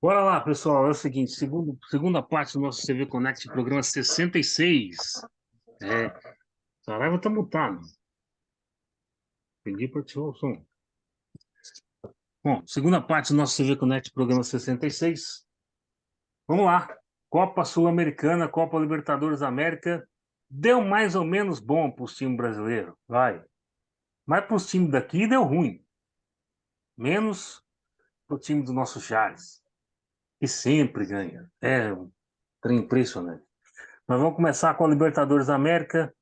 Bora lá, pessoal. É o seguinte, segunda parte do nosso CV Connect, programa 66. É, Saraiva tá mutado. Pedi para ativar o som. Bom, segunda parte do nosso CV Connect, programa 66. Vamos lá. Copa Sul-Americana, Copa Libertadores da América. Deu mais ou menos bom para os times brasileiros. Vai. Mas para os times daqui deu ruim. Menos para o time do nosso Charles, que sempre ganha. É um trem impressionante. Mas vamos começar com a Libertadores da América.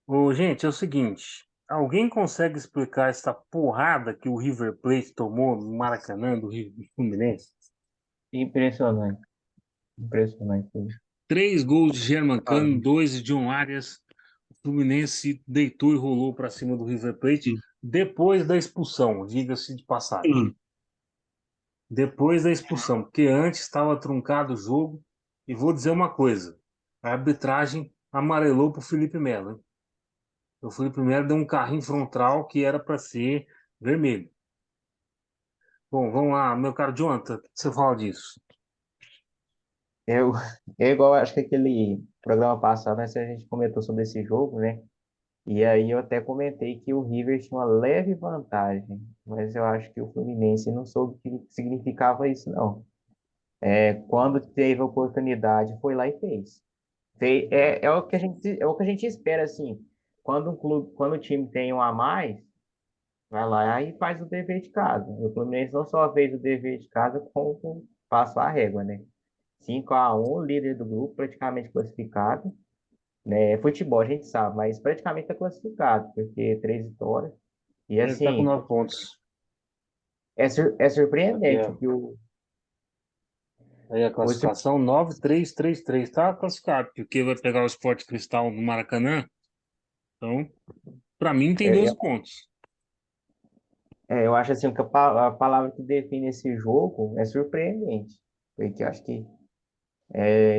Ô, gente, é o seguinte, alguém consegue explicar essa porrada que o River Plate tomou no Maracanã do Fluminense? Impressionante, impressionante. 3 gols de Germancano, Ah, 2 de John Arias. O Fluminense deitou e rolou para cima do River Plate depois da expulsão, diga-se de passagem. Depois da expulsão, porque antes estava truncado o jogo. E vou dizer uma coisa, a arbitragem amarelou para o Felipe Melo, hein? O Felipe Melo deu um carrinho frontal que era para ser vermelho. Bom, vamos lá, meu caro Jonathan, o que você fala disso? Eu, é igual, acho que aquele programa passado, né, a gente comentou sobre esse jogo, né? E aí eu até comentei que o River tinha uma leve vantagem, mas eu acho que o Fluminense não soube o que significava isso, não. Quando teve a oportunidade, foi lá e fez. É o que a gente espera, assim. Quando o time tem um a mais, vai lá e faz o dever de casa. O Fluminense não só fez o dever de casa, como passou a régua, né? 5-1, líder do grupo, praticamente classificado. Né? Futebol, a gente sabe, mas praticamente está classificado, porque 3 vitórias. E Ele está com assim, 9 pontos. é Aqui surpreendente é, o que o. aí a o sur- classificação 9-3-3-3. Tá classificado, porque vai pegar o Sport Cristal no Maracanã. Então, para mim, tem é, 12 é, pontos. eu acho assim que a palavra que define esse jogo é surpreendente. Porque eu acho que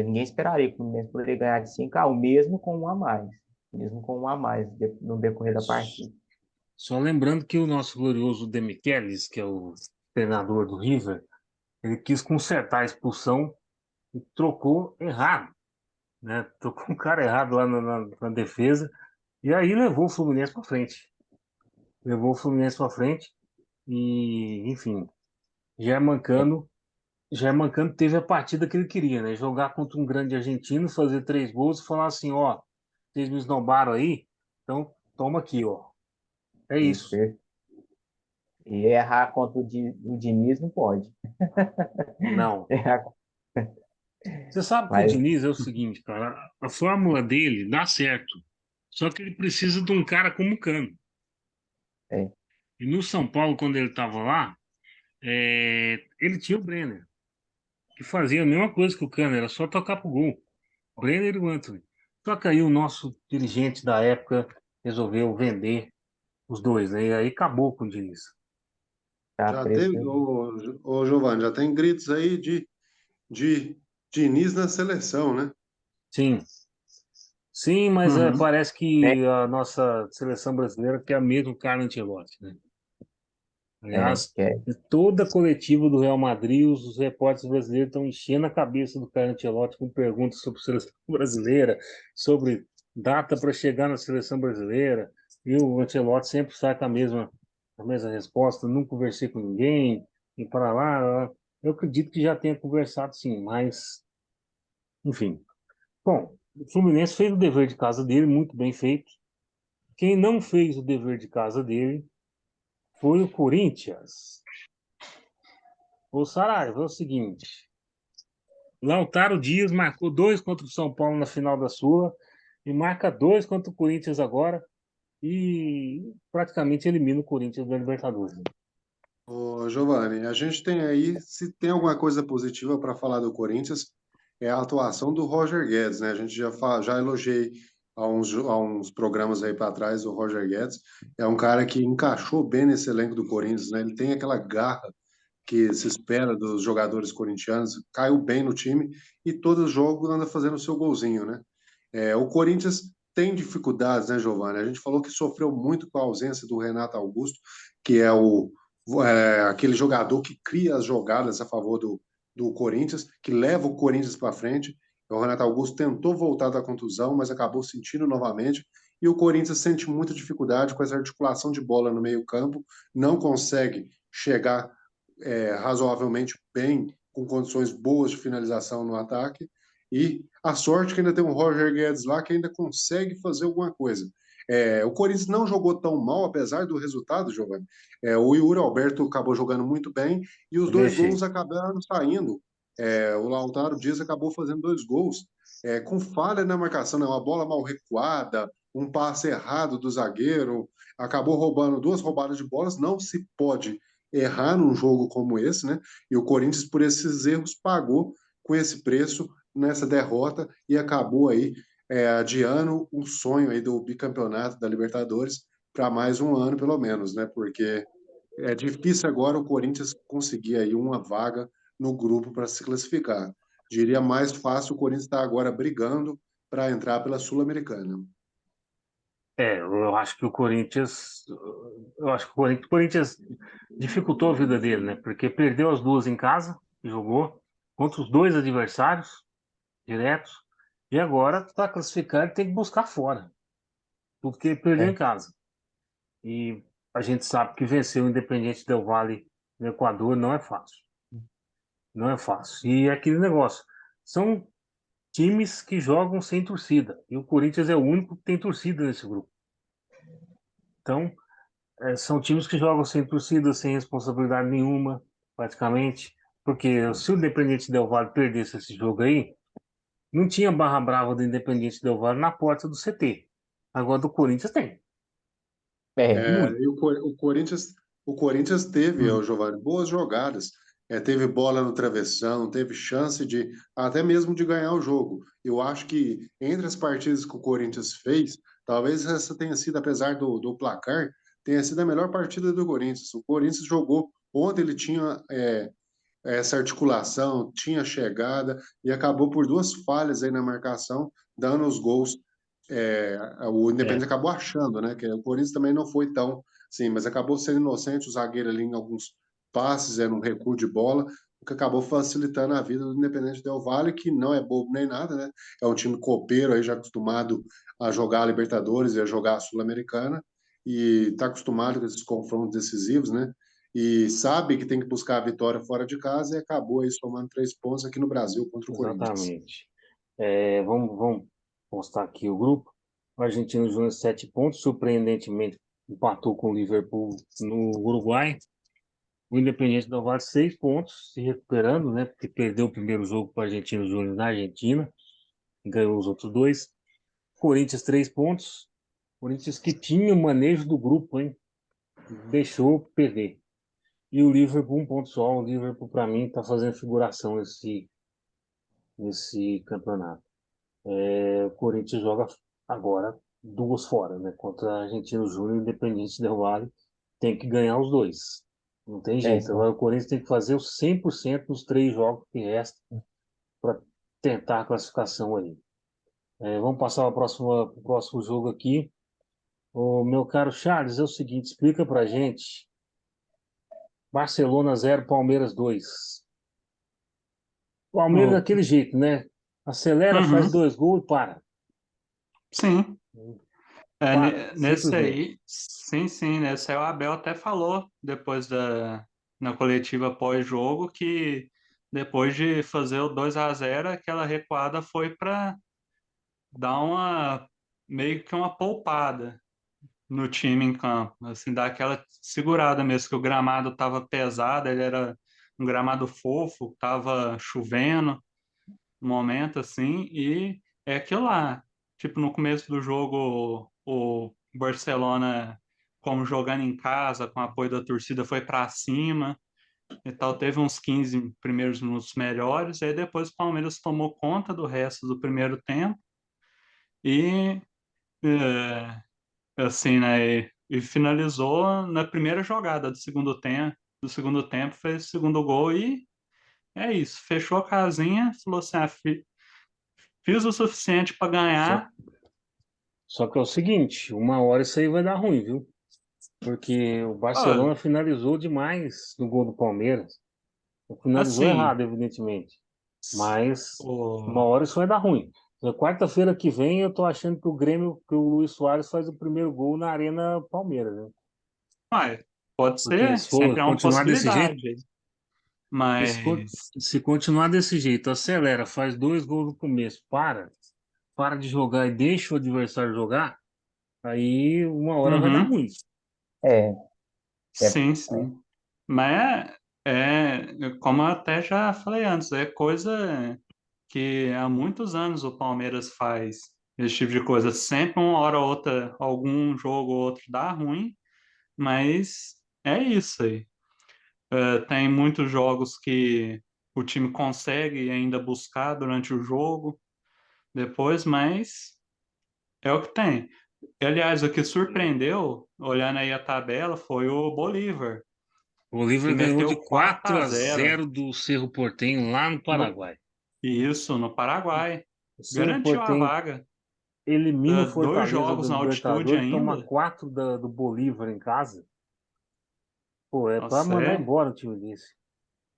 ninguém esperaria que o Fluminense poderia ganhar de 5-1, mesmo com um a mais. Mesmo com um a mais no decorrer da partida. Só lembrando que o nosso glorioso Demichelis, que é o treinador do River, ele quis consertar a expulsão e trocou errado, né? Trocou um cara errado lá na defesa e aí levou o Fluminense para frente. Levou o Fluminense para frente e, enfim, Germancano, Germancano teve a partida que ele queria, né? Jogar contra um grande argentino, fazer 3 gols e falar assim, ó, vocês me esnobaram aí, então toma aqui, ó. É Isso, isso. e errar contra o Diniz não pode. Não. Errar, Você sabe que o mas Diniz é o seguinte, cara, a fórmula dele dá certo, só que ele precisa de um cara como o Cano. é, E no São Paulo, quando ele estava lá, ele tinha o Brenner, que fazia a mesma coisa que o Cano, era só tocar pro gol. Brenner e o Antony. Só que aí o nosso dirigente da época resolveu vender os dois, né? E aí acabou com o Diniz. tá Já preço. tem, ô Giovanni, já tem gritos aí de Diniz na seleção, né? Sim, sim, mas Uhum. parece É, que a nossa seleção brasileira quer mesmo Carlo Ancelotti, né? Aliás, é. toda a coletiva do Real Madrid, os repórteres brasileiros estão enchendo a cabeça do Carlo Ancelotti com perguntas sobre a seleção brasileira, sobre data para chegar na seleção brasileira, e o Ancelotti sempre sai com a mesma resposta, não conversei com ninguém, e para lá. Eu acredito que já tenha conversado sim, mas, enfim. Bom, o Fluminense fez o dever de casa dele, muito bem feito. Quem não fez o dever de casa dele foi o Corinthians. O Saraiva, é o seguinte: Lautaro Dias marcou 2 contra o São Paulo na final da Sula e marca 2 contra o Corinthians agora e praticamente elimina o Corinthians da Libertadores. Ô Giovanni, a gente tem aí, se tem alguma coisa positiva para falar do Corinthians, é a atuação do Roger Guedes, né? A gente já elogiei há uns programas aí para trás o Roger Guedes. É um cara que encaixou bem nesse elenco do Corinthians, né? Ele tem aquela garra que se espera dos jogadores corintianos, caiu bem no time e todo jogo anda fazendo o seu golzinho, né? O Corinthians tem dificuldades, né, Giovanni? A gente falou que sofreu muito com a ausência do Renato Augusto, que é aquele jogador que cria as jogadas a favor do Corinthians, que leva o Corinthians para frente. O Renato Augusto tentou voltar da contusão, mas acabou sentindo novamente. E o Corinthians sente muita dificuldade com essa articulação de bola no meio-campo, não consegue chegar razoavelmente bem, com condições boas de finalização no ataque. E a sorte que ainda tem um Roger Guedes lá que ainda consegue fazer alguma coisa. O Corinthians não jogou tão mal, apesar do resultado, Giovanni. O Yuri Alberto acabou jogando muito bem e os dois Deixei. gols acabaram saindo. O Lautaro Dias acabou fazendo 2 gols com falha na marcação, né? Uma bola mal recuada, um passe errado do zagueiro, acabou roubando 2 roubadas de bolas. Não se pode errar num jogo como esse, né? E o Corinthians, por esses erros, pagou com esse preço nessa derrota e acabou aí adiando o sonho aí do bicampeonato da Libertadores para mais um ano, pelo menos, né? Porque é difícil agora o Corinthians conseguir aí uma vaga no grupo para se classificar. Diria mais fácil o Corinthians estar agora brigando para entrar pela Sul-Americana. Eu acho que o Corinthians. Eu acho que o Corinthians dificultou a vida dele, né? Porque perdeu as duas em casa, jogou contra os dois adversários diretos, e agora para classificar ele tem que buscar fora, porque perdeu em É, casa. E a gente sabe que vencer o Independiente Del Valle no Equador não é fácil. Não é fácil. E é aquele negócio. São times que jogam sem torcida. E o Corinthians é o único que tem torcida nesse grupo. Então, são times que jogam sem torcida, sem responsabilidade nenhuma, praticamente. Porque se o Independiente Del Valle perdesse esse jogo aí, não tinha barra brava do Independiente Del Valle na porta do CT. Agora do Corinthians tem. é, Muito. E o Corinthians teve, Hum. Giovanni, boas jogadas. Teve bola no travessão, teve chance de até mesmo de ganhar o jogo. Eu acho que entre as partidas que o Corinthians fez, talvez essa tenha sido, apesar do placar, tenha sido a melhor partida do Corinthians. O Corinthians jogou onde ele tinha essa articulação, tinha chegada e acabou por 2 falhas aí na marcação, dando os gols. O Independente É, acabou achando, né? Que o Corinthians também não foi tão, sim, mas acabou sendo inocente o zagueiro ali em alguns passes, num recuo de bola, o que acabou facilitando a vida do Independente Del Valle, que não é bobo nem nada, né? É um time copeiro aí já acostumado a jogar a Libertadores e a jogar a Sul-Americana e está acostumado com esses confrontos decisivos, né? E sabe que tem que buscar a vitória fora de casa e acabou aí somando 3 pontos aqui no Brasil contra o Corinthians. exatamente. Vamos postar aqui o grupo. O Argentino Júnior 7 pontos, surpreendentemente empatou com o Liverpool no Uruguai. O Independiente Del Valle 6 pontos, se recuperando, né? Porque perdeu o primeiro jogo para o Argentino Júnior na Argentina, ganhou os outros dois. Corinthians 3 pontos. Corinthians que tinha o manejo do grupo, hein? Deixou perder. E o Liverpool 1 ponto só. O Liverpool, para mim, está fazendo figuração nesse campeonato. O Corinthians joga agora duas fora, né? Contra Argentino Júnior e Independiente Del Valle. Tem que ganhar os dois. Não tem jeito. então. Agora o Corinthians tem que fazer os 100% nos 3 jogos que restam para tentar a classificação ali. Vamos passar para o próximo jogo aqui. O meu caro Charles, é o seguinte, explica pra gente. Barcelona 0, Palmeiras 2. Palmeiras O- daquele jeito, né? Acelera, faz Uhum, 2 gols e para. sim. Para, Nesse simplesmente. aí, sim, sim, nesse aí o Abel até falou depois na coletiva pós-jogo que depois de fazer o 2-0 aquela recuada foi para dar meio que uma poupada no time em campo, assim, dar aquela segurada mesmo, que o gramado estava pesado, ele era um gramado fofo, estava chovendo, um momento assim, e é aquilo lá. Tipo, no começo do jogo, o Barcelona, como jogando em casa, com apoio da torcida, foi para cima e tal. Teve uns 15 primeiros minutos melhores, e aí depois o Palmeiras tomou conta do resto do primeiro tempo e, assim, né, e finalizou na primeira jogada do segundo tempo, fez o segundo gol e é isso. Fechou a casinha, falou assim, fiz o suficiente para Só, ganhar. só que é o seguinte, uma hora isso aí vai dar ruim, viu? porque o Ó, Barcelona finalizou demais no gol do Palmeiras. Finalizou assim, errado, evidentemente, mas uma o... hora isso vai dar ruim. Na quarta-feira que vem, eu tô achando que o Grêmio, que o Luis Soares faz o primeiro gol na Arena Palmeiras, né? Ué, pode Porque ser, se for sempre é uma continuar desse jeito, possibilidade. porque Mas, se continuar desse jeito, acelera, faz dois gols no começo, para de jogar e deixa o adversário jogar, aí uma hora vai dar uhum, ruim. É, é, sim, sim. Mas como eu até já falei antes, é coisa que há muitos anos o Palmeiras faz esse tipo de coisa. Sempre uma hora ou outra, algum jogo ou outro dá ruim, mas é isso aí. Tem muitos jogos que o time consegue ainda buscar durante o jogo, depois, mas é o que tem. Aliás, o que surpreendeu, olhando aí a tabela, foi o Bolívar, O que Bolívar ganhou de meteu 4 4 a a 0 0 do Cerro Porteño lá no no, Paraguai. isso, no Paraguai. O Cerro Garantiu a Porteño vaga. elimina o 2 Fortaleza jogos da na altitude Libertadores, toma ainda. 4 do Bolívar em casa. Pô, é pra Nossa, mandar embora o time desse.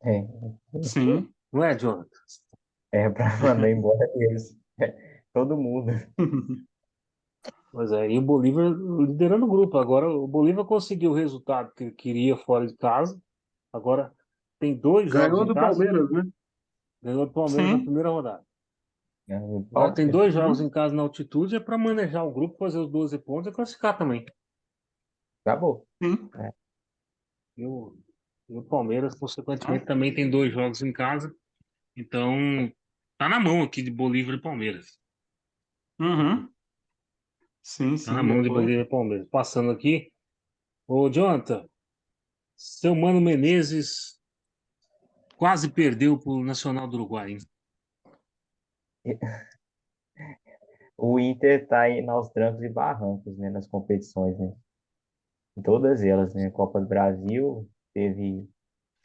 é, sim. Não é, Jonathan? é para mandar embora eles. Todo mundo. Pois é, e o Bolívar liderando o grupo. Agora, o Bolívar conseguiu o resultado que ele queria fora de casa. Agora, tem dois jogos Ganhou em do casa, Palmeiras, né? ganhou do Palmeiras na Sim. primeira rodada. É, Agora, tem dois jogos em Uhum. casa na altitude, é para manejar o grupo, fazer os 12 pontos e classificar também. acabou. Sim. É, E o Palmeiras, Ah, consequentemente, também tem dois jogos em casa. Então, tá na mão aqui de Bolívar e Palmeiras. uhum. Sim, Tá na sim, mão de depois. Bolívar e Palmeiras. Passando aqui. Ô, Jonathan, seu Mano Menezes quase perdeu pro Nacional do Uruguai, hein? o Inter está aí aos trancos e barrancos, né, nas competições, né? Em todas elas, né? Copa do Brasil, teve,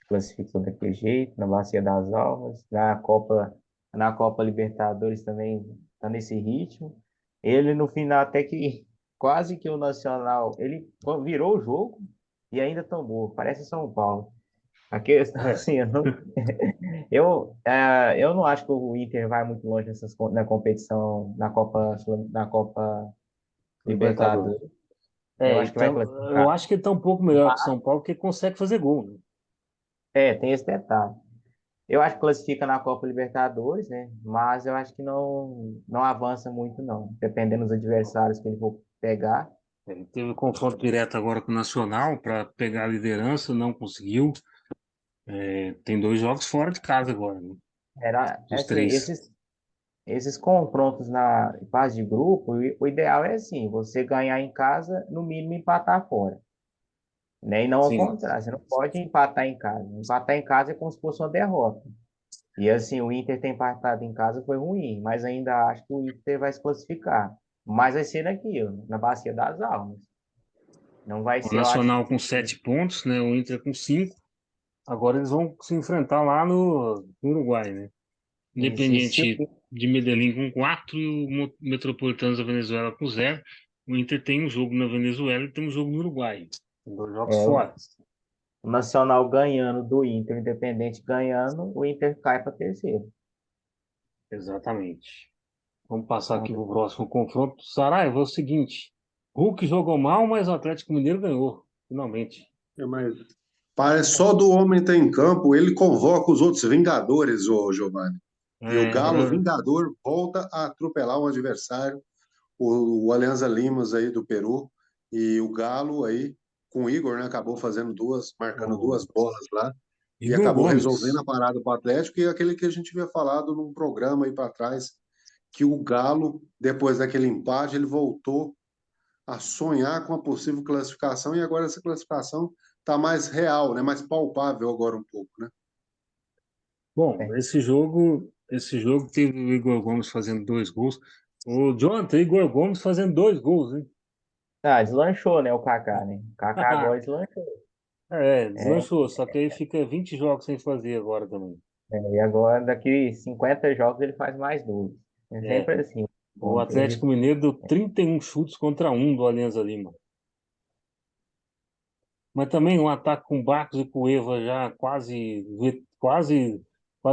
classificou daquele jeito, na Bacia das Almas, na Copa Libertadores também está nesse ritmo. Ele, no final, até que quase que o Nacional, ele virou o jogo e ainda tombou, parece São Paulo. A questão, É, assim, eu não acho que o Inter vai muito longe na competição, na Copa Libertadores. Libertadores. Eu É, acho que vai então, eu classificar. acho que ele tá um pouco melhor que o São Paulo, porque consegue fazer gol, né? Tem esse detalhe. Eu acho que classifica na Copa Libertadores, né? Mas eu acho que não avança muito, não. Dependendo dos adversários que ele for pegar. Ele teve confronto direto agora com o Nacional para pegar a liderança, não conseguiu. É, tem dois jogos fora de casa agora, né? Dos Assim, três. esses confrontos na fase de grupo, o ideal é assim, você ganhar em casa, no mínimo empatar fora. Né? E não ao Sim. contrário, você não pode empatar em casa. Empatar em casa é como se fosse uma derrota. E assim, o Inter ter empatado em casa foi ruim, mas ainda acho que o Inter vai se classificar. Mas vai ser naquilo, na Bacia das Almas. Não vai O ser, eu acho. Nacional com 7 pontos, né? O Inter com 5. Agora eles vão se enfrentar lá no Uruguai, né? Se o Independiente de Medellín com 4 e o Metropolitanos da Venezuela com 0. O Inter tem um jogo na Venezuela e tem um jogo no Uruguai. Tem dois jogos é, fora. o Nacional ganhando do Inter, o Independente ganhando, o Inter cai para terceiro. Exatamente. Vamos passar aqui para o próximo confronto. Saraiva, é o seguinte: Hulk jogou mal, mas o Atlético Mineiro ganhou, finalmente. Mas parece só do homem estar em campo, ele convoca os outros Vingadores, ô Giovanni. E o É, Galo Vingador volta a atropelar um adversário, o Alianza Limas aí do Peru. E o Galo aí, com o Igor, né, acabou fazendo marcando o duas bolas lá. E Igor acabou resolvendo Gomes. a parada para o Atlético. E aquele que a gente havia falado num programa aí para trás, que o Galo, depois daquele empate, ele voltou a sonhar com a possível classificação e agora essa classificação está mais real, né? Mais palpável agora um pouco, né? Bom, É. esse jogo teve o Igor Gomes fazendo dois gols. O Jonathan, Igor Gomes fazendo dois gols, hein? Ah, deslanchou, né, o Kaká, né? O Kaká agora deslanchou. É, É, deslanchou, só que aí fica 20 jogos sem fazer agora também. e agora, daqui 50 jogos, ele faz mais 12. É É, sempre assim. o Bom, Atlético Mineiro deu 31 chutes contra um do Alianza Lima. Mas também um ataque com Barcos e Cueva já quase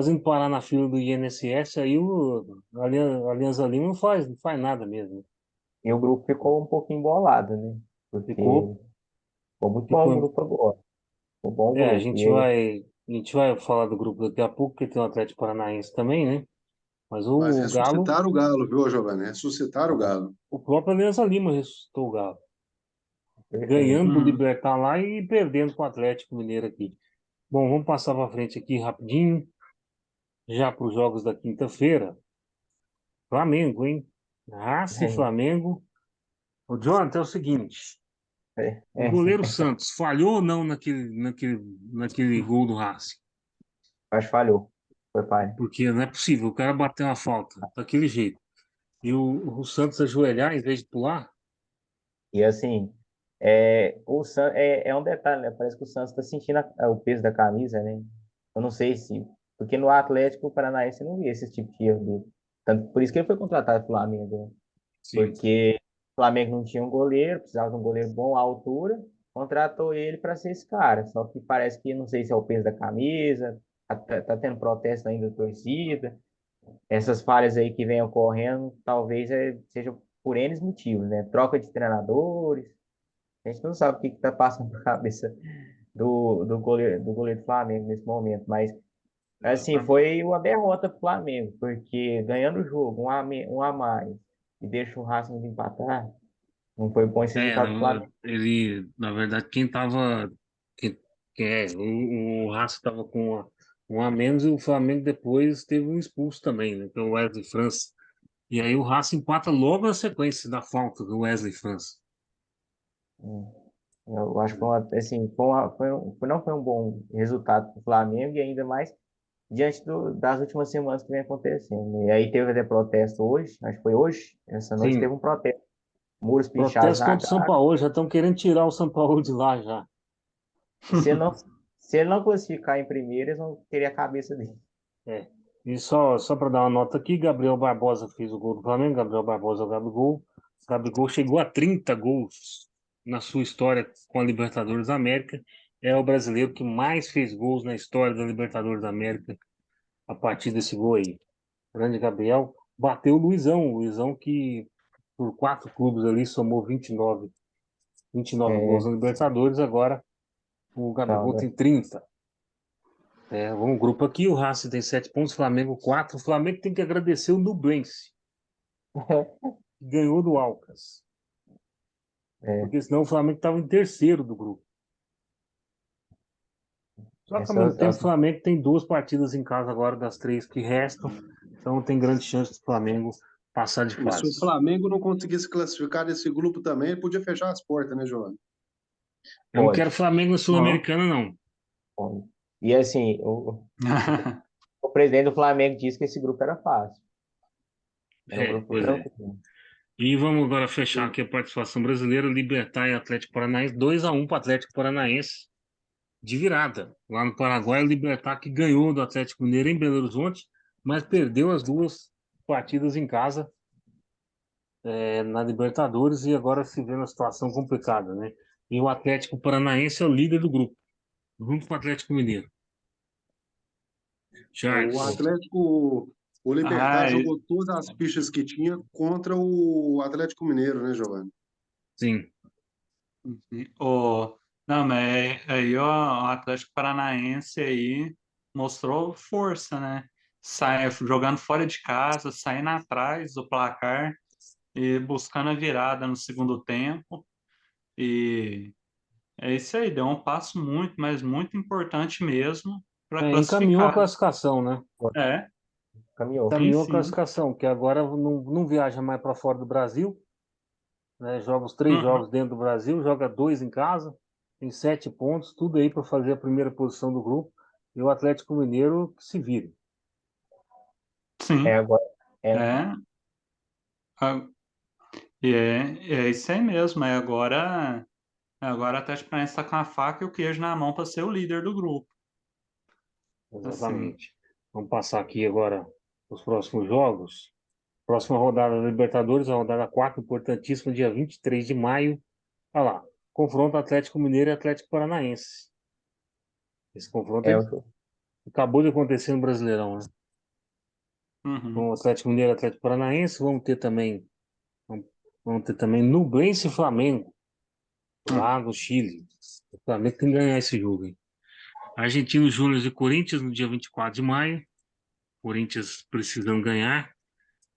indo parar na fila do INSS, aí a Alianza Lima não faz nada mesmo. E o grupo ficou um pouquinho embolado, né? Porque Ficou, ficou muito bom o ficou. grupo agora. Ficou bom o É, a grupo. E gente aí, vai, a gente vai falar do grupo daqui a pouco, porque tem o Atlético Paranaense também, né? Mas Mas o Galo, ressuscitaram o Galo, viu, Giovanni? Ressuscitaram o Galo. o próprio Alianza Lima ressuscitou o Galo, perfeito. ganhando do Uhum. Libertad lá e perdendo com o Atlético Mineiro aqui. Bom, vamos passar para frente aqui rapidinho, já para os jogos da quinta-feira. Flamengo, hein? Raça e Flamengo. O Jonathan é o seguinte: É, o é, goleiro Santos falhou ou não naquele gol do Racing? acho que falhou. Foi falha. Porque não é possível, o cara bateu uma falta daquele jeito. E o Santos ajoelhar em vez de pular? E assim, é um detalhe, né? Parece que o Santos está sentindo o peso da camisa, né? Eu não sei se. Porque no Atlético Paranaense eu não vi esse tipo de erro dele. Tanto, por isso que ele foi contratado pelo Flamengo, né? Sim. Porque o Flamengo não tinha um goleiro, precisava de um goleiro bom à altura, contratou ele para ser esse cara. Só que parece que não sei se é o peso da camisa, tá tendo protesto ainda da torcida. Essas falhas aí que vêm ocorrendo, talvez seja por N motivos, né? Troca de treinadores. A gente não sabe o que está passando na cabeça do goleiro do Flamengo nesse momento, mas assim, Exatamente. foi uma derrota para o Flamengo, porque ganhando o jogo, um a mais, e deixa o Racing empatar, não foi bom esse É, resultado do Flamengo. na verdade, quem tava. O Racing tava com um a menos e o Flamengo depois teve um expulso também, né? Que é o Wesley França. E aí o Racing empata logo na sequência da falta do Wesley França. Hum. Eu acho que assim, não foi um bom resultado para o Flamengo e ainda mais diante das últimas semanas que vem acontecendo. E aí teve até protesto hoje, acho que foi hoje, essa noite teve Sim, um protesto, muros pichados protesto na contra o São Gávea. Paulo, já estão querendo tirar o São Paulo de lá já. Se ele não, se ele não classificar em primeiro, eles vão querer a cabeça dele. É. E só para dar uma nota aqui, Gabriel Barbosa fez o gol do Flamengo, Gabriel Barbosa é o Gabigol. Gabigol chegou a 30 gols na sua história com a Libertadores da América. É o brasileiro que mais fez gols na história da Libertadores da América a partir desse gol aí. Grande Gabriel. Bateu o Luizão que por 4 clubes ali somou 29 gols É, na Libertadores, agora o Gabigol então, tem 30. É, vamos grupo aqui, o Racing tem 7 pontos, Flamengo 4. O Flamengo tem que agradecer o Nublense, que ganhou do Alcas, é, porque senão o Flamengo estava em terceiro do grupo. Só que ao essa, mesmo tempo o essa- Flamengo tem 2 partidas em casa agora das 3 que restam, então tem grande chance do Flamengo passar de E se o fase. Flamengo não conseguisse classificar desse grupo também, ele podia fechar as portas, né, Giovanni? Eu não quero pode, Flamengo na Ó. Sul-Americana, não. pode. E assim, o presidente do Flamengo disse que esse grupo era fácil, era um grupo Pois é. tranquilo. E vamos agora fechar aqui a participação brasileira, Libertad e Atlético Paranaense, 2-1 para o Atlético Paranaense. De virada. Lá no Paraguai, o Libertad que ganhou do Atlético Mineiro em Belo Horizonte, mas perdeu as 2 partidas em casa, na Libertadores e agora se vê numa situação complicada, né? E o Atlético Paranaense é o líder do grupo, junto com o Atlético Mineiro. O Charles, Atlético, o Libertad Ai, jogou todas as fichas que tinha contra o Atlético Mineiro, né, Giovanni? sim. o, não, mas aí ó, o Atlético Paranaense aí mostrou força, né? Jogando fora de casa, saindo atrás do placar e buscando a virada no segundo tempo. E é isso aí, deu um passo muito, mas muito importante mesmo para Encaminhou a classificar. classificação, né? É, Caminhou. sim, Encaminhou a sim. classificação, que agora não viaja mais para fora do Brasil, né? Joga os 3 jogos Uhum. dentro do Brasil, joga 2 em casa, tem 7 pontos, tudo aí para fazer a primeira posição do grupo. E o Atlético Mineiro que se vire. É Sim, agora. É, é. Ah, E é isso aí mesmo. Agora a Atlético Paranaense está com a faca e o queijo na mão para ser o líder do grupo. Assim, Exatamente. Vamos passar aqui agora os próximos jogos. Próxima rodada da Libertadores, a rodada 4, importantíssima, dia 23 de maio. Olha lá. confronto Atlético Mineiro e Atlético Paranaense. Esse confronto É, ele acabou de acontecer no Brasileirão, né? Uhum. Com o Atlético Mineiro e Atlético Paranaense, vamos, vamos ter também Nublense e Flamengo, Hum. lá no Chile. O Flamengo tem que ganhar esse jogo, hein? Argentino Júnior e Corinthians no dia 24 de maio. Corinthians precisando ganhar.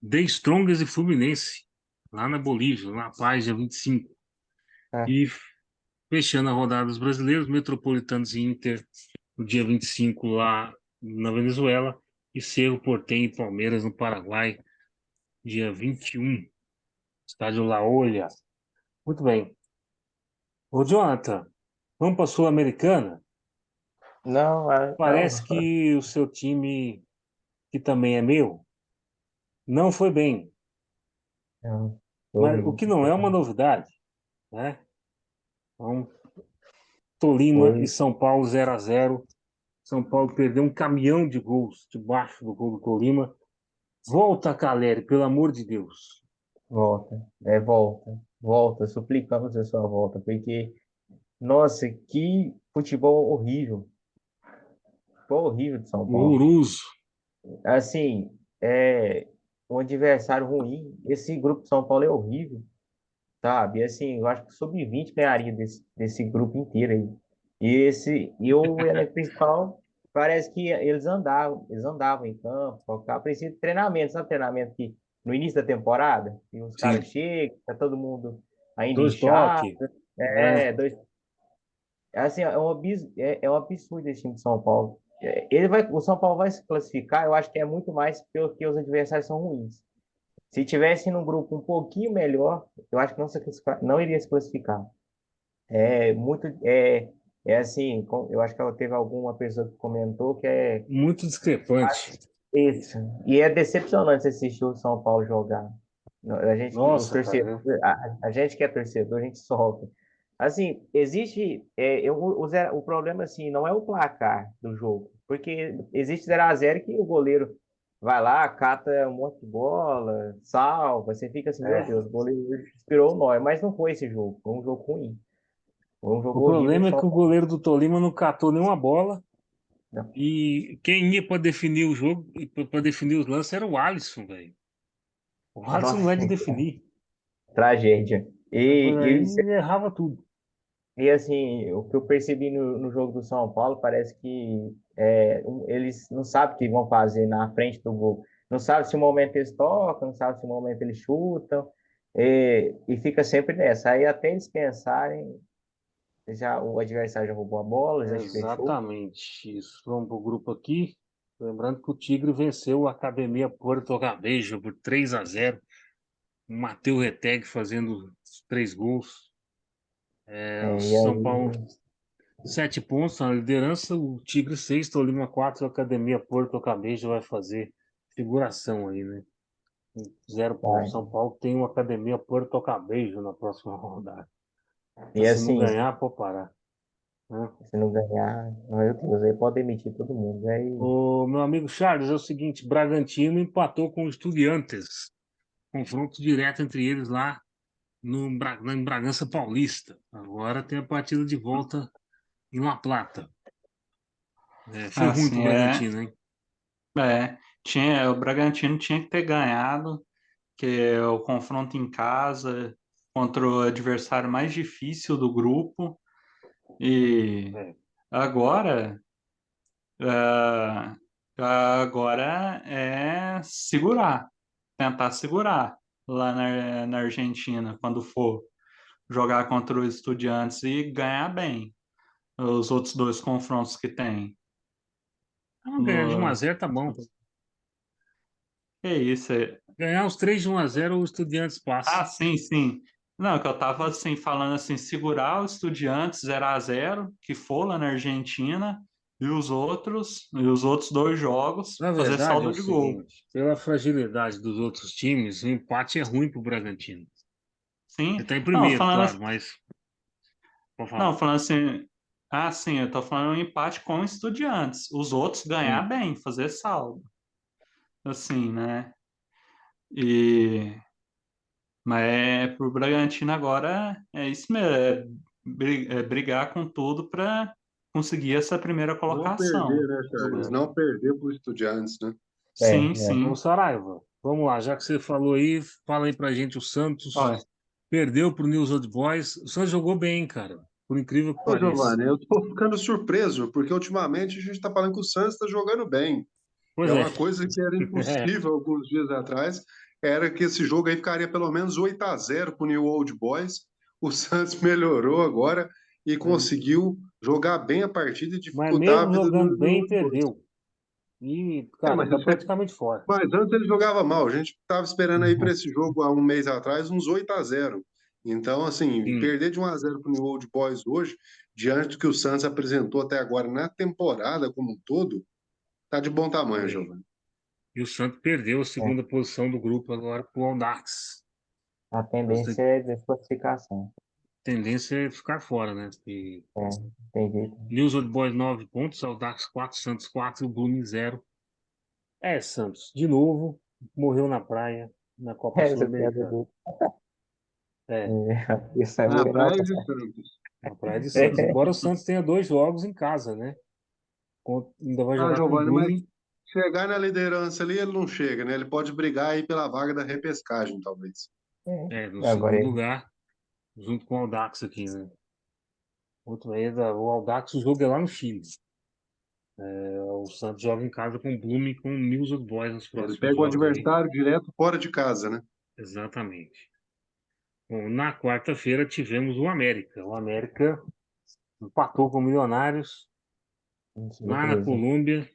The Strongest e Fluminense, lá na Bolívia, La Paz, dia 25. é, E fechando a rodada dos brasileiros, Metropolitanos e Inter no dia 25 lá na Venezuela. E Cerro Porteño e Palmeiras no Paraguai, dia 21. Estádio La Olha. Muito bem. Ô, Jonathan, vamos para a Sul-Americana? não, não, Parece que o seu time, que também é meu, não foi bem. não, Mas o foi, que não é uma novidade, né? Então, Tolima e foi, São Paulo 0-0. São Paulo perdeu um caminhão de gols debaixo do gol do Tolima. Volta, Caleri, pelo amor de Deus. volta, suplicamos a sua volta, porque, nossa, que futebol horrível de São Paulo. Horroroso. Assim, é um adversário ruim. Esse grupo de São Paulo é horrível, sabe? Assim, eu acho que o Sub-20 ganharia desse grupo inteiro aí. E o elenco principal parece que eles andavam em campo, a princípio de treinamento, sabe? Treinamento que no início da temporada, e os caras Sim. chegam, tá todo mundo ainda Dois inchado, toques. É, é, dois, assim, é um absurdo esse time de São Paulo. O São Paulo vai se classificar, eu acho que é muito mais porque os adversários são ruins. Se tivesse num grupo um pouquinho melhor, eu acho que não iria se classificar. É muito, é assim, eu acho que teve alguma pessoa que comentou que é muito discrepante. isso. E é decepcionante assistir o São Paulo jogar. Os Nossa, torcedores, cara. a gente que é torcedor, a gente sofre. Assim, existe, o problema assim, não é o placar do jogo, porque existe 0-0 que o goleiro vai lá, cata um monte de bola, salva, você fica assim, meu É. Deus, o goleiro inspirou nós, mas não foi esse jogo, foi um jogo ruim, foi um O jogo horrível problema de é São que o Paulo. goleiro do Tolima não catou nenhuma bola. Não. E quem ia para definir o jogo, para definir os lances, era o Alisson, velho. O Alisson não é Nossa, de definir. tragédia. Por aí E, ele errava tudo. E assim, o que eu percebi no jogo do São Paulo, parece que eles não sabem o que vão fazer na frente do gol. Não sabem se o momento eles tocam, não sabem se o momento eles chutam, e fica sempre nessa. Aí até eles pensarem, o adversário já roubou a bola, já fechou. Exatamente isso. Vamos para o grupo aqui. Lembrando que o Tigre venceu a Academia Porto Gabeja por 3-0. O Matheus Reteg fazendo os 3 gols. O E São Paulo, aí, 7 pontos na liderança. O Tigre 6, Tolima 4. A Academia Porto Gabeja vai fazer figuração aí, né? 0 pontos. vai. São Paulo tem uma Academia Porto Cabejo na próxima rodada. E Se não assim, ganhar, pode parar, né? se não ganhar, meu Deus, aí pode demitir todo mundo. Aí, O meu amigo Charles, é o seguinte: Bragantino empatou com o Estudiantes. Confronto direto entre eles lá no, em Bragança Paulista. Agora tem a partida de volta em La Plata. Foi ruim pro Assim, Bragantino, hein? o Bragantino tinha que ter ganhado, que é o confronto em casa contra o adversário mais difícil do grupo. E É, agora, ah, agora é segurar, tentar segurar lá na Argentina, quando for jogar contra o Estudiantes e ganhar bem os outros dois confrontos que tem. não, ganhar de 1 a No, 0 tá bom. é isso. Ganhar os 3 de 1-0, o Estudiantes passa. Sim, sim. Não, que eu tava assim, falando assim, segurar o Estudiantes 0-0 que for lá na Argentina, e os outros dois jogos, Na fazer verdade, é o saldo de gol. seguinte: pela fragilidade dos outros times, o empate é ruim pro Bragantino. Sim. Ele está em Não, primeiro, claro, mas pode não, falar. falando assim, sim, eu tô falando um empate com o Estudiantes. Os outros ganhar Sim. bem, fazer saldo. Assim, né? E mas pro Bragantino agora é isso mesmo, brigar com tudo para conseguir essa primeira Não perder, colocação. né, Charles? É. Não perder para o Estudiantes, né? Sim, Ô, sim. Saraiva, vamos lá, já que você falou aí, fala aí pra gente, o Santos Olha, perdeu pro News Old Boys, o Santos jogou bem, cara, por incrível que Ô, pareça. Giovanni, eu tô ficando surpreso, porque ultimamente a gente está falando que o Santos está jogando bem. Pois É é. uma coisa que era É, impossível alguns dias atrás, era que esse jogo aí ficaria pelo menos 8-0 para o New Old Boys. O Santos melhorou agora e conseguiu jogar bem a partida e mas dificultar a mesmo vida jogando do New bem, Old Boys. perdeu. E, É, cara, mas, tá praticamente fora. mas antes ele jogava mal. A gente estava esperando aí para esse jogo há um mês atrás uns 8-0. Então, assim, Sim, perder de 1-0 para o New Old Boys hoje, diante do que o Santos apresentou até agora na temporada como um todo, tá de bom tamanho, foi. Giovanni. E o Santos perdeu a É, segunda posição do grupo agora pro Audax. a A tendência é desclassificação. tendência é ficar fora, né? E É, tem jeito. News Old Boys 9 pontos, Audax 4, Santos 4, Blooming 0. É, Santos, de novo, morreu na praia, na Copa Essa piada Sul-Americana. do. É, Isso é Na muito praia engraçado. de Santos. na praia de Santos. Embora o Santos tenha 2 jogos em casa, né? Ainda vai Ah, jogar com o Giovanni, mas Blooming, chegar na liderança ali, ele não chega, né? Ele pode brigar aí pela vaga da repescagem, talvez. no Agora, segundo lugar, junto com o Audax aqui, né? Outro aí, o Audax, o jogo é lá no Chile. O Santos joga em casa com o Blooming e com o News Old Boys nos Ele próximos pega o jogos aí. adversário direto fora de casa, né? Exatamente. Bom, na quarta-feira tivemos o América. O América empatou com o Milionários lá na surpresa. Colômbia.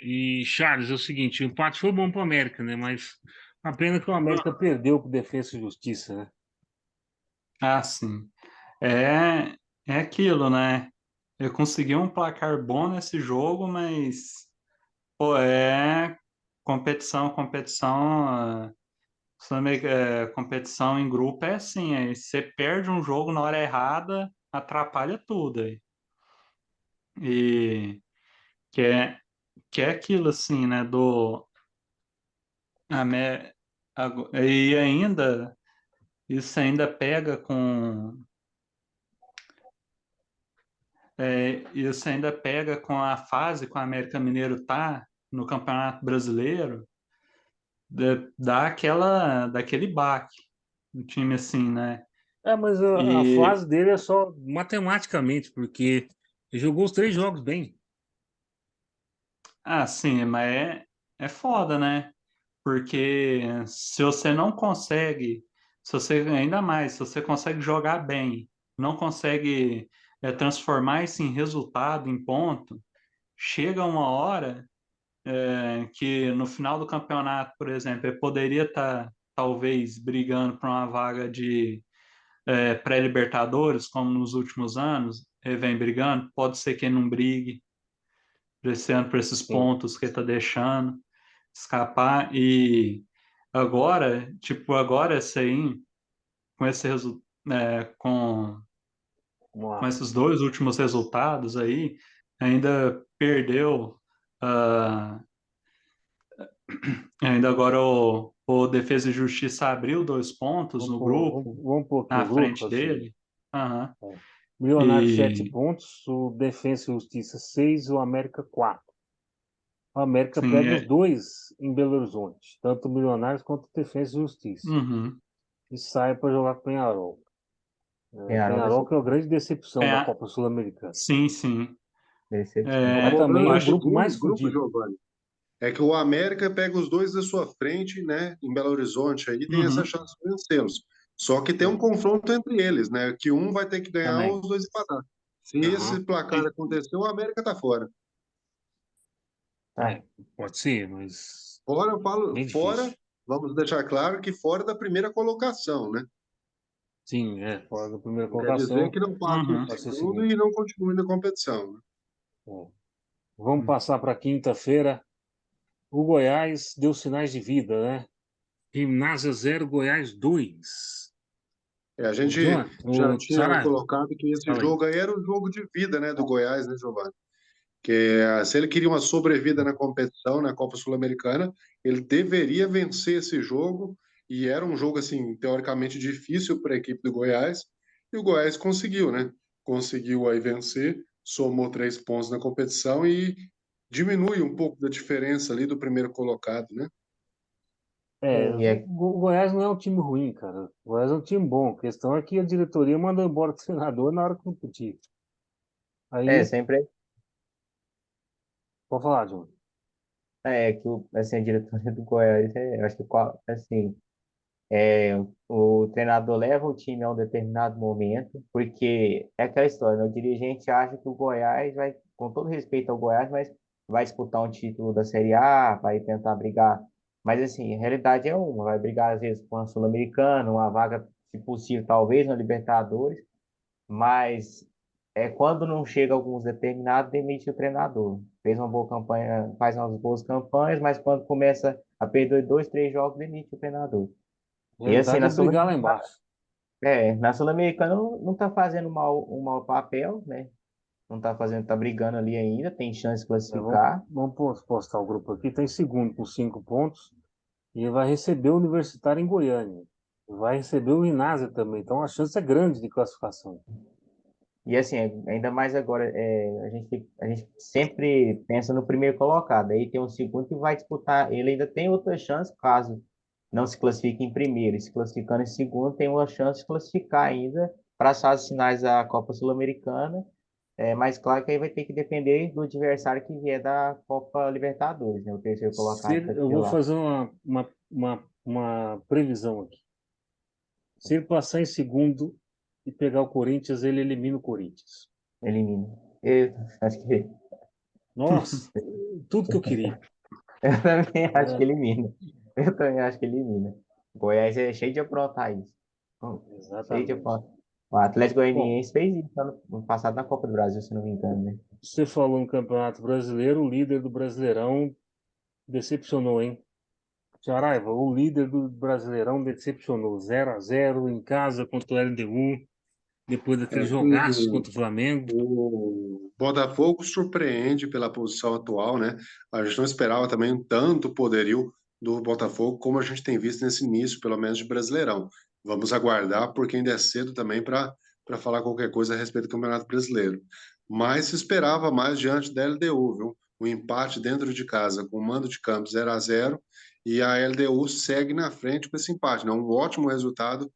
E, Charles, é o seguinte, o empate foi bom para o América, né? Mas a pena que o América perdeu com Defesa e Justiça, né? ah, sim. É, é aquilo, né? Eu consegui um placar bom nesse jogo, mas, pô, competição, competição em grupo é assim, aí você perde um jogo na hora errada, atrapalha tudo aí. E que é, que é aquilo assim, né, Amé- e ainda, isso ainda pega isso ainda pega com a fase que o América Mineiro tá no Campeonato Brasileiro, dá daquele baque no time assim, né? Mas a E fase dele é só matematicamente, porque ele jogou os 3 jogos bem. sim, mas é foda, né? Porque se você não consegue, se você ainda mais, se você consegue jogar bem, não consegue transformar isso em resultado, em ponto, chega uma hora que no final do campeonato, por exemplo, ele poderia estar talvez brigando por uma vaga de pré-Libertadores, como nos últimos anos, ele vem brigando, pode ser que ele não brigue por esse ano, por esses Sim, pontos que ele está deixando escapar. E agora, tipo, agora esse aí, com esse vamos com lá. esses dois últimos resultados aí, ainda perdeu. ah, Ainda agora o Defesa e Justiça abriu 2 pontos no grupo, Vamos pôr aqui o na grupo, frente assim. dele. Aham. É. Milionário 7 E pontos, o Defensa e Justiça 6, o América 4. O América sim, pega os dois em Belo Horizonte, tanto o Milionários quanto o Defensa e Justiça. uhum. E sai para jogar com o Penharol. O Penharol vai Penharol ser que é a grande decepção da É, Copa Sul-Americana. sim, sim. O Mas É, também problema o acho, desse grupo mais grupo, fodido. Giovanni, é que o América pega os dois da sua frente, né? Em Belo Horizonte aí tem essa uhum, chance de vencê-los. Só que tem um Sim, confronto entre eles, né? Que um vai ter que ganhar também. os dois empatar. Se esse Aham. placar acontecer, o América tá fora. Tá. Pode ser, mas Fora, eu falo, bem fora, difícil. vamos deixar claro que fora da primeira colocação, né? Sim, fora da primeira Não quer dizer colocação, que não passe o uhum. pode ser o segundo segundo. e não continue na competição, né? É. Vamos passar para quinta-feira. O Goiás deu sinais de vida, né? Gimnásia 0, Goiás 2. A O gente John, já o tinha Saraiva, colocado que esse fala aí. jogo aí era o jogo de vida, né, do Goiás, né, Giovanni? Que se ele queria uma sobrevida na competição, na Copa Sul-Americana, ele deveria vencer esse jogo, e era um jogo, assim, teoricamente difícil para a equipe do Goiás, e o Goiás conseguiu, né? Conseguiu aí vencer, somou 3 pontos na competição e diminui um pouco da diferença ali do primeiro colocado, né? É, E é, o Goiás não é um time ruim, cara. O Goiás é um time bom. A questão é que a diretoria mandou embora o treinador na hora que competir. Aí, sempre pode falar, John. que assim, a diretoria do Goiás, eu acho que, assim, o treinador leva o time a um determinado momento, porque é aquela história, né? O dirigente acha que o Goiás vai, com todo respeito ao Goiás, mas vai disputar um título da Série A, vai tentar brigar. Mas, assim, a realidade é uma, vai brigar às vezes com a Sul-Americana, uma vaga, se possível, talvez na Libertadores, mas quando não chega a alguns determinados, demite o treinador. Fez uma boa campanha, faz umas boas campanhas, mas quando começa a perder 2, 3 jogos, demite o treinador. A E assim, realidade é brigar lá embaixo. Na Sul-Americana não tá fazendo um mau papel, né? Não tá fazendo, tá brigando ali ainda, tem chance de classificar. Vamos postar o grupo aqui. Tem segundo com 5 pontos. E vai receber o Universitário em Goiânia. Vai receber o Inásia também. Então a chance é grande de classificação. E assim, ainda mais agora, a gente sempre pensa no primeiro colocado, aí tem um segundo que vai disputar, ele ainda tem outra chance, caso não se classifique em primeiro, e se classificando em segundo, tem uma chance de classificar ainda para as fases finais da Copa Sul-Americana. Mas claro que aí vai ter que depender do adversário que vier da Copa Libertadores, né? O terceiro colocado Eu de vou lá. fazer uma previsão aqui. Se ele passar em segundo e pegar o Corinthians, ele elimina o Corinthians. Elimina. Eu acho que Nossa, tudo que eu queria. eu também acho que É, elimina. Eu também acho que elimina. Goiás é cheio de aprontar isso. Cheio de exatamente. aprontar. O Atlético Bom, Goianiense fez isso ano passado na Copa do Brasil, se não me engano, né? você falou no Campeonato Brasileiro, o líder do Brasileirão decepcionou, hein? Saraiva, o líder do Brasileirão decepcionou. 0-0 em casa contra o LDU, depois daquele jogaço O, contra o Flamengo. o Botafogo surpreende pela posição atual, né? A gente não esperava também um tanto poderio do Botafogo como a gente tem visto nesse início, pelo menos de Brasileirão. Vamos aguardar, porque ainda é cedo também para falar qualquer coisa a respeito do Campeonato Brasileiro. Mas se esperava mais diante da LDU, viu? O empate dentro de casa com o mando de campo 0-0 e a LDU segue na frente com esse empate, né? Um ótimo resultado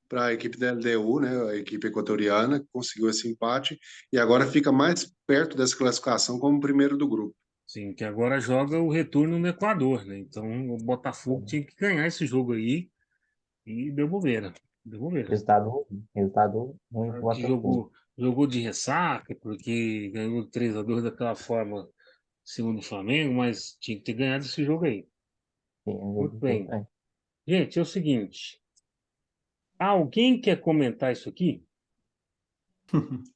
para a equipe da LDU, né, a equipe equatoriana, que conseguiu esse empate e agora fica mais perto dessa classificação como primeiro do grupo. Sim, que agora joga o retorno no Equador, né? Então o Botafogo tinha que ganhar esse jogo aí e deu bobeira. Deu bobeira. Resultado ruim pro Que Botafogo. jogou de ressaca, porque ganhou 3-2 daquela forma, segundo o Flamengo, mas tinha que ter ganhado esse jogo aí. Sim, é um Muito jogo bem. importante. Gente, é o seguinte: alguém quer comentar isso aqui? Não, acho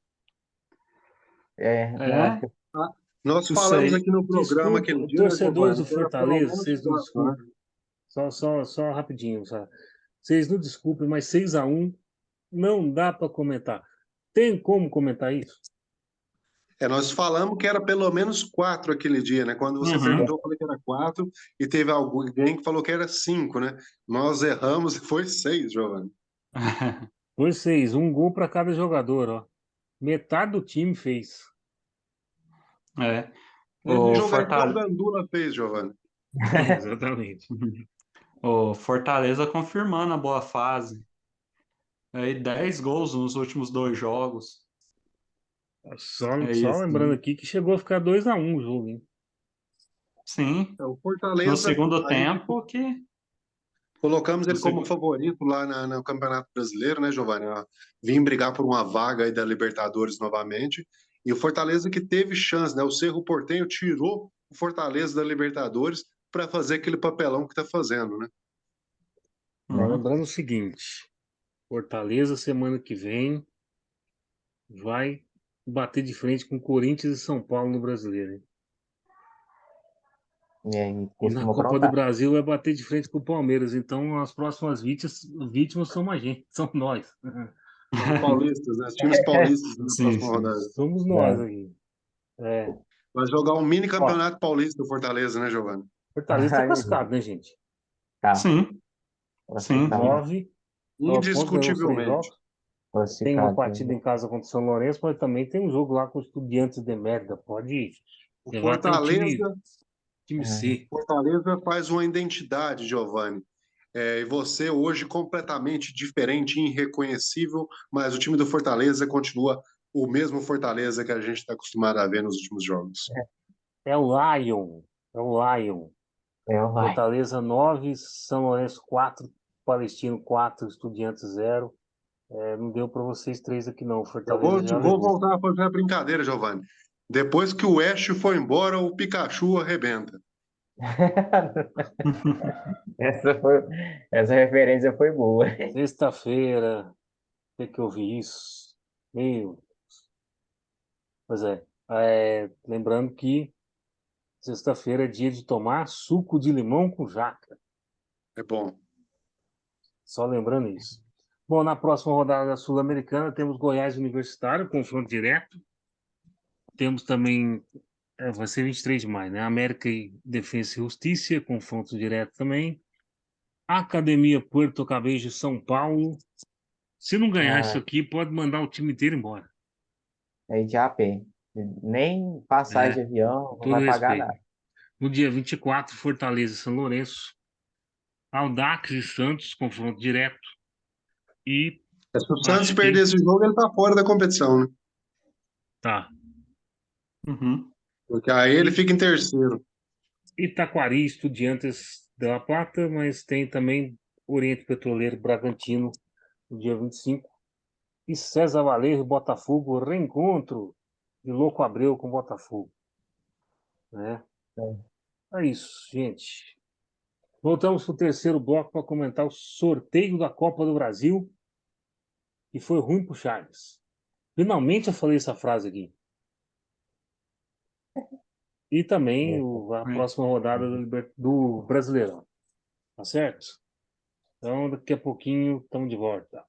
É, que Ah, nós isso falamos aí. aqui no programa aquele Desculpa, dia, né, torcedores Giovanni, do que era pelo Fortaleza, menos vocês não quatro, né? desculpem. Só rapidinho, sabe? Vocês não desculpem, mas 6-1 não dá para comentar. Tem como comentar isso? Nós falamos que era pelo menos 4 aquele dia, né? Quando você Uhum. perguntou, eu falei que era 4 e teve alguém que falou que era 5, né? Nós erramos e foi 6, Giovanni. Foi 6, um gol para cada jogador, ó. Metade do time fez. É. Teve O jogo aí que até o Fortaleza, Gandula fez, Giovanni. Exatamente. o Fortaleza confirmando a boa fase. Aí 10 gols nos últimos 2 jogos. É Só isso, lembrando né? aqui que chegou a ficar 2-1 o jogo, hein? Sim. O No Fortaleza, segundo a gente tempo que. colocamos No ele como segundo. favorito lá no Campeonato Brasileiro, né, Giovanni? Vim brigar por uma vaga aí da Libertadores novamente. E o Fortaleza que teve chance, né? O Cerro Porteño tirou o Fortaleza da Libertadores para fazer aquele papelão que está fazendo, né? Só Uhum. lembrando o seguinte: Fortaleza, semana que vem, vai bater de frente com Corinthians e São Paulo no Brasileiro, hein? E E na costuma Copa do aprontar. Brasil vai bater de frente com o Palmeiras. Então as próximas vítimas somos a gente, são nós. São paulistas, né? Os times paulistas na Sim, próxima sim. rodada. Somos nós É. aqui. É. Vai jogar um mini Ó, campeonato paulista do Fortaleza, né, Giovanni? Fortaleza está classificado, né, gente? tá, Sim, sim. classificado. 9 9 pontos, ganhou os 3 Indiscutivelmente. jogos. Tem uma classificado. partida em casa contra o São Lourenço, mas também tem um jogo lá com o Estudiantes de Merda. Pode O levar até o Fortaleza, time Ah, C. Fortaleza faz uma identidade, Giovanni. E você hoje completamente diferente, irreconhecível, mas o time do Fortaleza continua o mesmo Fortaleza que a gente está acostumado a ver nos últimos jogos. É o Lion. É o Lion. vai. Fortaleza 9, São Lourenço 4, Palestino 4, Estudiantes 0. Não deu para vocês três aqui não. Fortaleza já Vou levou. voltar a fazer a brincadeira, Giovanni. Depois que o Ash foi embora, o Pikachu arrebenta. Essa foi, essa referência foi boa. Sexta-feira, tem que ouvir isso. Meu, pois lembrando que sexta-feira é dia de tomar suco de limão com jaca. É bom. Só lembrando isso. Bom, na próxima rodada da Sul-Americana temos Goiás Universitário, confronto direto. Temos também, vai ser 23 de maio, né? América e Defensa e Justiça, confronto direto também. Academia Puerto Cabello, São Paulo. Se não ganhar isso Ah, aqui, pode mandar o time inteiro embora. aí de a pé. Nem passagem de É, avião, com não todo vai pagar respeito. nada. No dia 24, Fortaleza e São Lourenço. Audax e Santos, confronto direto. E Se o Santos acho perder que esse jogo, ele tá fora da competição, né? tá. Uhum. Porque aí ele E fica em terceiro. Itaquari, Estudiantes de La Plata, mas tem também Oriente Petroleiro Bragantino, no dia 25. E César Valerro e Botafogo, reencontro de Louco Abreu com Botafogo, né? É isso, gente. Voltamos para o terceiro bloco para comentar o sorteio da Copa do Brasil, que foi ruim para o Charles. Finalmente eu falei essa frase aqui. E também a É. próxima rodada do Brasileirão. Tá certo? Então, daqui a pouquinho estamos de volta.